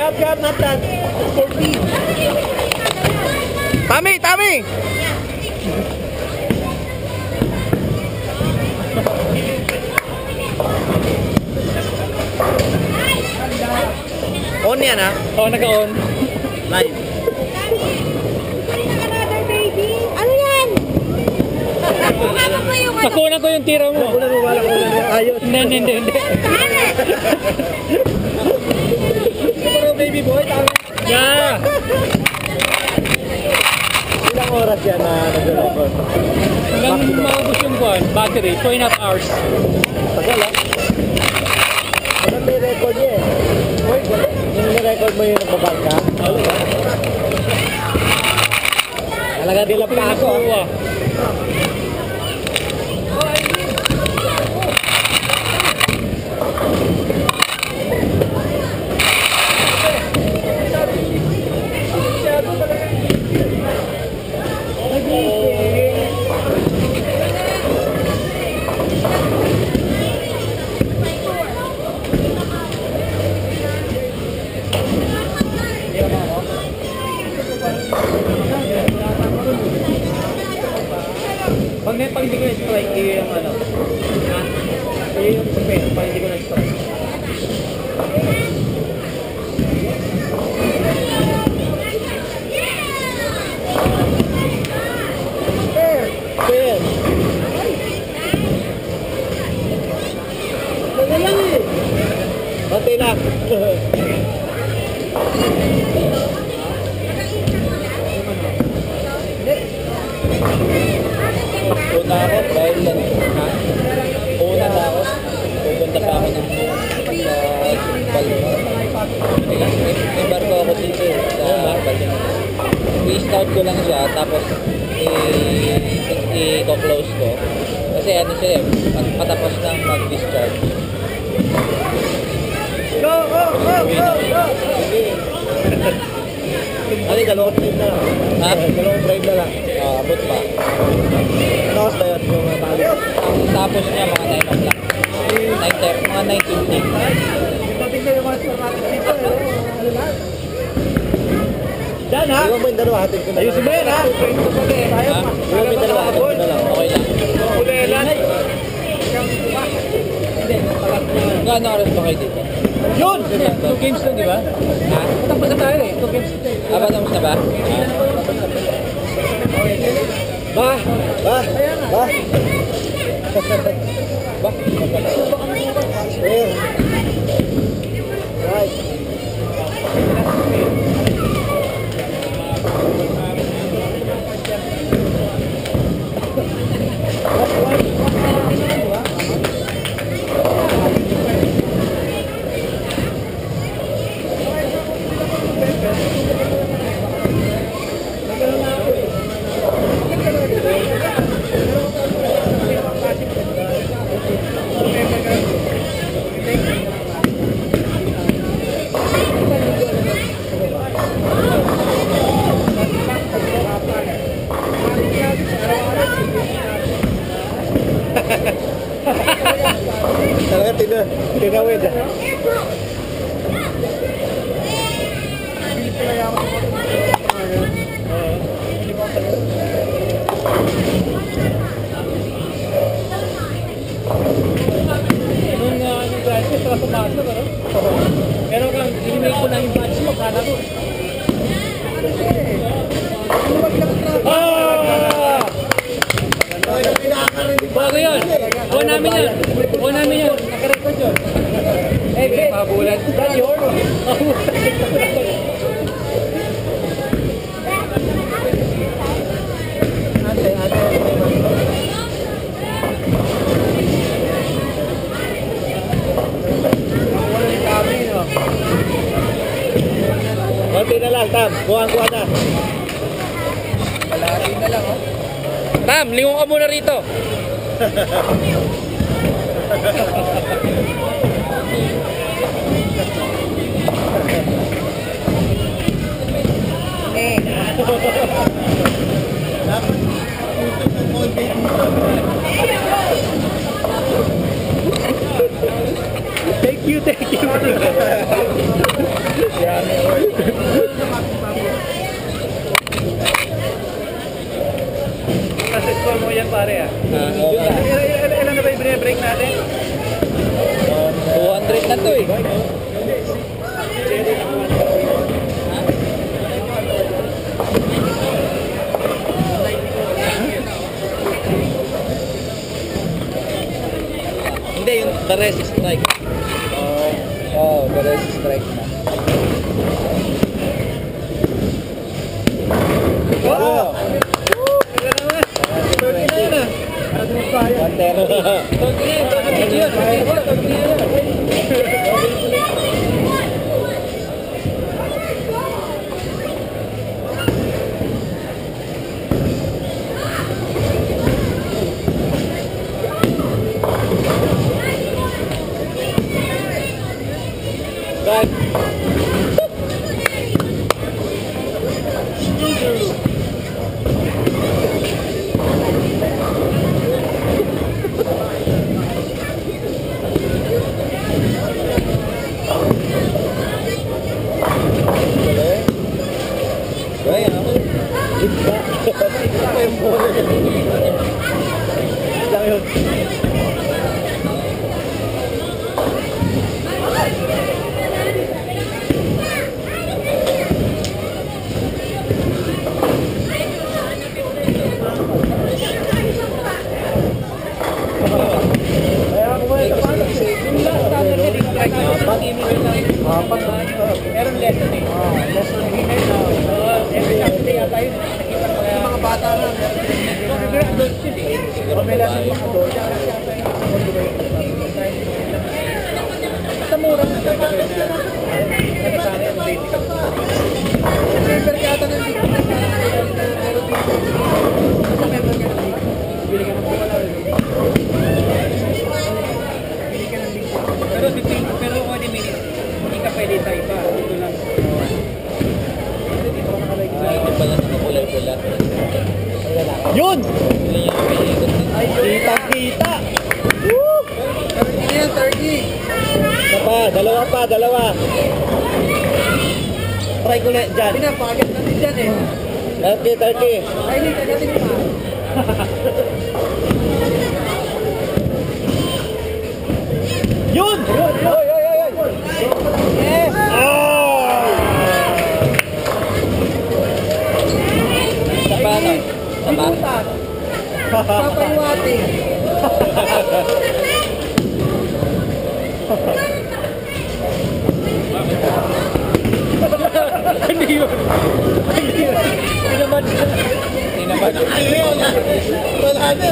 Grab, not that. For me. Tami! On yan ha? Oo, naka-on. Live. Ano yan? Ano ba yung ano? Nakuha ko yung tira mo. Wala ko ayos. Hindi. Pero baby boy, tama. Yeah. Ilang oras yan na nag-record? Hanggang maubos yung buwan, battery, 2.5 hours. Tagal ha? Ano may record niya eh? Yung nirecord mo yung nagbabag ka? Talaga dilang pa ako ah. Pag hindi ko na-strike, yung ano. Yung prepare, pag hindi ko na-strike. Ben! Wala lang eh! Bante lang! Una ako, dahil yan. Una na ako. Pupunta pa ako ng may barko ako dito sa Baltimore. I-start ko lang siya, tapos i-close ko. Kasi ano siya eh, patapos ng mag-discharge. Go! Ano, dalawang drive na lang. Ha? Dalawang drive na lang. Abot pa. Ano oras ba yun yung tali? Ang tapos niya mga 9 o'clock. 9:30, mga 9:15. Tingnan yung mga supermarket dito, ano lahat? Diyan ha? Iwan mo yung dalawa, hatid ko na. Ayusin mo yan ha? Iwan mo yung dalawa, hatid ko na lang. Okay lang. Ulelan. Gaano oras ba kayo dito? Yun! 2 games lang, di ba? Ha? Tapos na tayo eh. 2 games na tayo. Tapos na ba? Ba? Right. Talaga tinawid ah. Nung branches, para pumasok, ano? Pero kung inimig ko na yung batch mo, kala ko. Bago yun. Buo namin yun. Nakarecord yun. Eh, pabulan. That's your Konti na lang, Tam. Kuha na. Palagi na lang, oh. Tam, lingon ka muna rito. Thank you. The rest is strike. The rest is strike na. Wow! Wala naman. 30 na yun ah. 30. Yun! Yes! Papayuati. Hindi yun. Hindi naman. Wala na.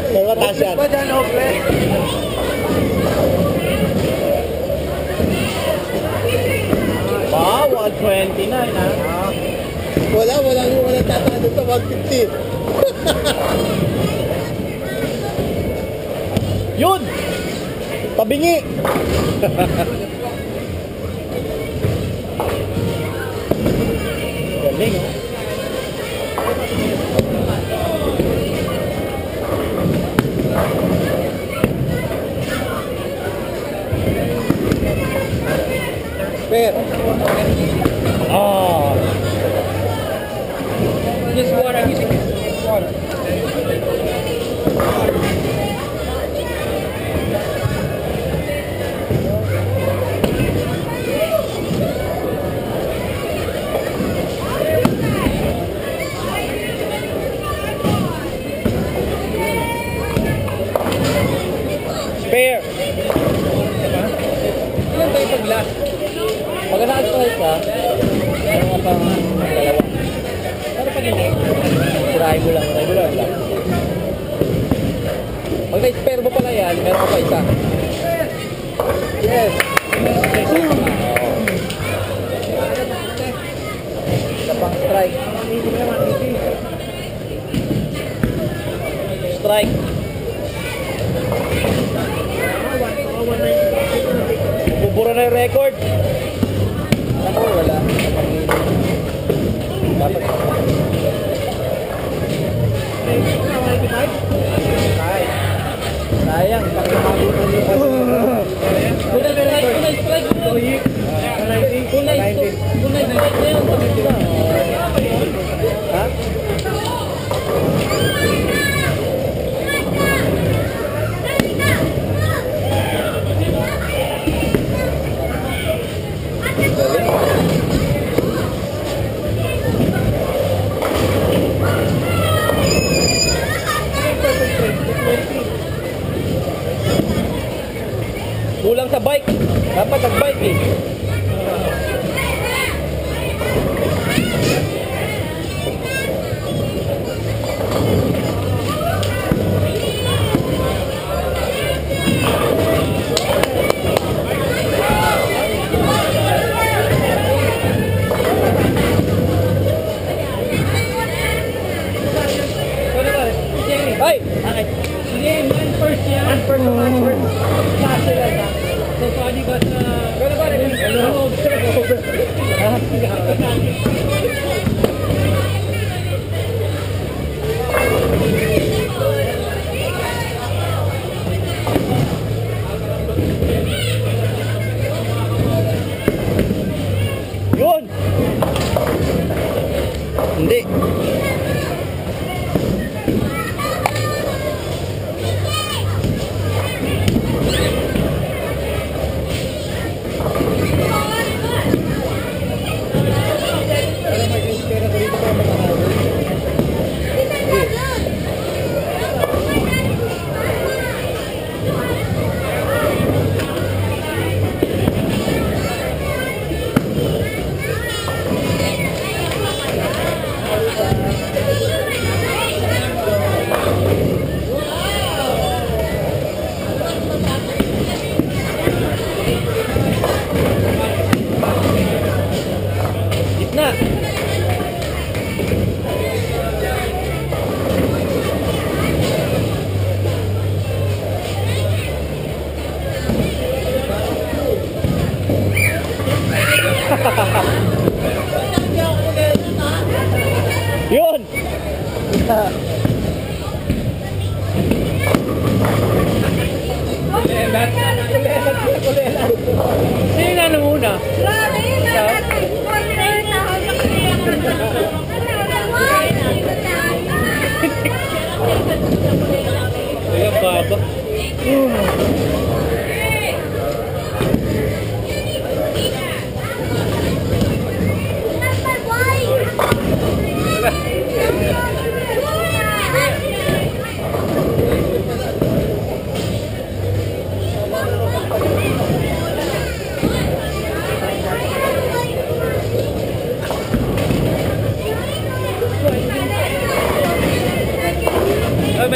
Pero mataas yan. Pa dyan, Ople. Wow, 129 ha. Wala tatalo sa 150. Yun! Tabingi! Galing oh. Fair. Just water. Water. Spare! Ilan tayo pag-last? Pag na-strike ka, meron ka pang dalawa. Pero pag hindi? Try mo lang. Pag na-spare mo pala yan, meron ka pa isa. Yes. Isa pang strike. Strike. Bubura na yung record. Ako, wala. Dapat. Sayang, pag nakabutan yung ha? Yun! Sino na muna? Grabe, Kaya baba.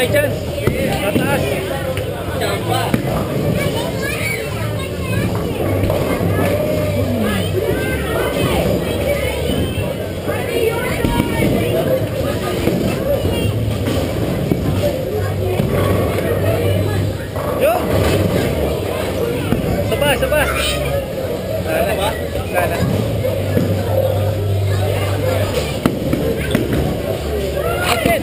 May chance. Nataas. Champa. Yun. Saba, saba. Lala. Lala. Akin.